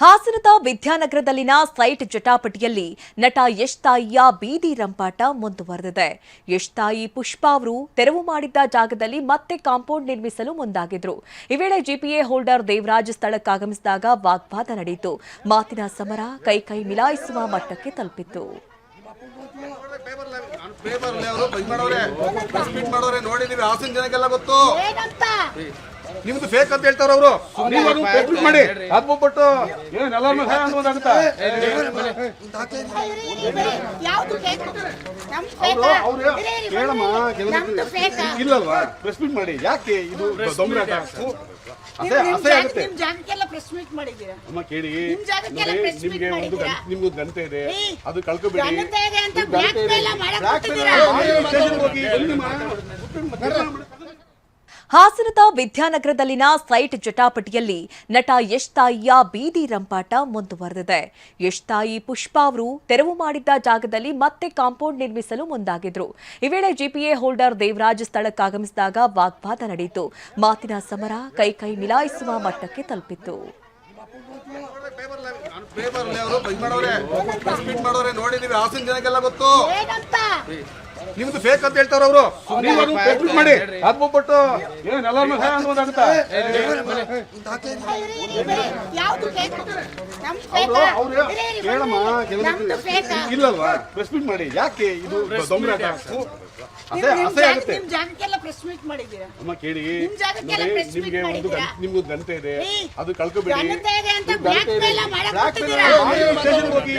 ಹಾಸನದ ವಿದ್ಯಾನಗರದಲ್ಲಿನ ಸೈಟ್ ಜಟಾಪಟಿಯಲ್ಲಿ ನಟ ಯಶ್ ತಾಯಿಯ ಬೀದಿ ರಂಪಾಟ ಮುಂದುವರೆದಿದೆ. ಯಶ್ ತಾಯಿ ಪುಷ್ಪಾ ಅವರು ತೆರವು ಮಾಡಿದ್ದ ಜಾಗದಲ್ಲಿ ಮತ್ತೆ ಕಾಂಪೌಂಡ್ ನಿರ್ಮಿಸಲು ಮುಂದಾಗಿದ್ರು. ಈ ವೇಳೆ ಜಿಪಿಎ ಹೋಲ್ಡರ್ ದೇವರಾಜ್ ಸ್ಥಳಕ್ಕಾಗಮಿಸಿದಾಗ ವಾಗ್ವಾದ ನಡೆಯಿತು. ಮಾತಿನ ಸಮರ ಕೈ ಮಿಲಾಯಿಸುವ ಮಟ್ಟಕ್ಕೆ ತಲುಪಿತ್ತು. ನಿಮ್ದು ಫೇಕ್ ಅಂತ ಹೇಳ್ತಾರ ಅವರು. ಮಾಡಿ ಅದ್ಬಿಟ್ಟು ಏನೆಲ್ಲರೂ ಅನ್ನೋದಾಗುತ್ತಾ ಇಲ್ಲಲ್ವಾ? ಪ್ರೆಸ್ ಮೀಟ್ ಮಾಡಿ ಯಾಕೆ ಇದು ದೊಂಬರಾಟ? ಅಸಹ್ಯ ಆಗುತ್ತೆ. ಅಮ್ಮ ಕೇಳಿ, ನಿಮ್ಗೆ ಒಂದು ನಿಮ್ಗೊಂದು ಗಂಟೆ ಇದೆ, ಅದು ಕಳ್ಕೊಬೇಡಿ. ಹಾಸನದ ವಿದ್ಯಾನಗರದಲ್ಲಿನ ಸೈಟ್ ಜಟಾಪಟಿಯಲ್ಲಿ ನಟ ಯಶ್ ತಾಯಿಯ ಬೀದಿ ರಂಪಾಟ ಮುಂದುವರೆದಿದೆ. ಯಶ್ ತಾಯಿ ಪುಷ್ಪಾ ಅವರು ತೆರವು ಮಾಡಿದ್ದ ಜಾಗದಲ್ಲಿ ಮತ್ತೆ ಕಾಂಪೌಂಡ್ ನಿರ್ಮಿಸಲು ಮುಂದಾಗಿದ್ರು. ಈ ವೇಳೆ ಜಿಪಿಎ ಹೋಲ್ಡರ್ ದೇವರಾಜ್ ಸ್ಥಳಕ್ಕಾಗಮಿಸಿದಾಗ ವಾಗ್ವಾದ ನಡೆಯಿತು. ಮಾತಿನ ಸಮರ ಕೈ ಮಿಲಾಯಿಸುವ ಮಟ್ಟಕ್ಕೆ ತಲುಪಿತ್ತು. ನೋಡಿದೀವಿ, ಹಾಸನ ಜನಕ್ಕೆಲ್ಲ ಗೊತ್ತು. ನಿಮ್ದು ಫೇಕ್ ಅಂತ ಹೇಳ್ತಾರ ಅವರು. ಮಾಡಿ ಅದ್ಬಿಟ್ಟು ಏನೆಲ್ಲರೂ ಅನ್ನೋದಾಗುತ್ತಾ? ಇಲ್ಲಲ್ವಾ? ಪ್ರೆಸ್ ಮೀಟ್ ಮಾಡಿ ಯಾಕೆ ಇದು ದೊಂಬರಾಟ? ಅಸಹ್ಯ ಆಗುತ್ತೆ. ಅಮ್ಮ ಕೇಳಿ, ನಿಮ್ಗೆ ಒಂದು ನಿಮ್ಗೊಂದು ಗಂಟೆ ಇದೆ, ಅದು ಕಳ್ಕೊಬೇಡಿ. ಹೋಗಿ